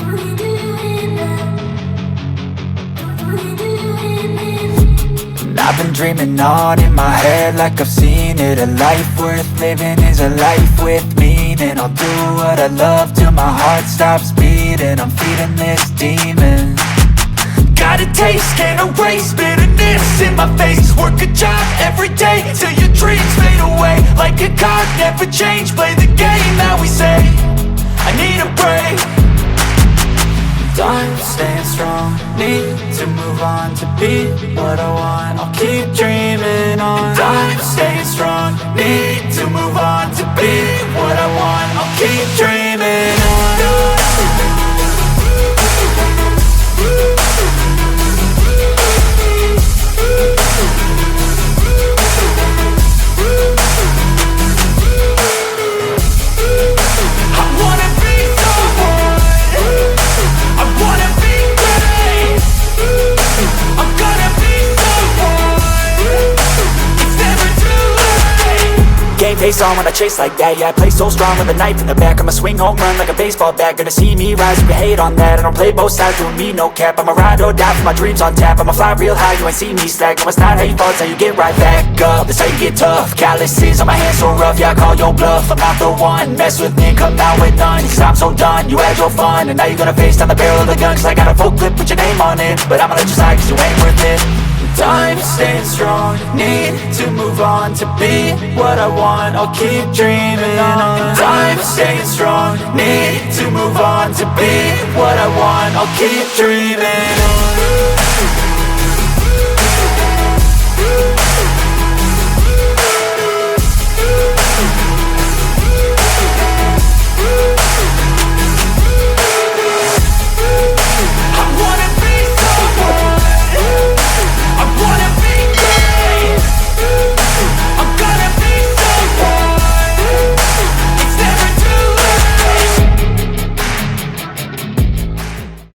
And I've been dreaming on in my head like I've seen it. A life worth living is a life with meaning. I'll do what I love till my heart stops beating. I'm feeding this demon. Got a taste, can't erase bitterness in my face. Work a job every day till your dreams fade away. Like a card, never change, play the game that we say. I need a break. I'm staying strong, need to move on to be what I want. I'll keep dreaming on. I'm staying strong, need to move on to be what I want. I'll keep dreaming on. Face on when I chase like that. Yeah, I play so strong with a knife in the back. I'ma swing home run like a baseball bat. Gonna see me rise, you can hate on that. I don't play both sides, doing me no cap. I'ma ride or die for my dreams on tap. I'ma fly real high, you ain't see me slack. No, it's not how you fall, it's how you get right back up. That's how you get tough. Calluses on my hands so rough, yeah, I call your bluff. I'm not the one, mess with me, come out with none. Cause I'm so done, you had your fun. And now you're gonna face down the barrel of the gun. Cause I got a full clip, put your name on it. But I'ma let you slide cause you ain't worth it. I'm staying strong, need to move on to be what I want. I'll keep dreaming on. I'm staying strong, need to move on to be what I want. I'll keep dreaming on.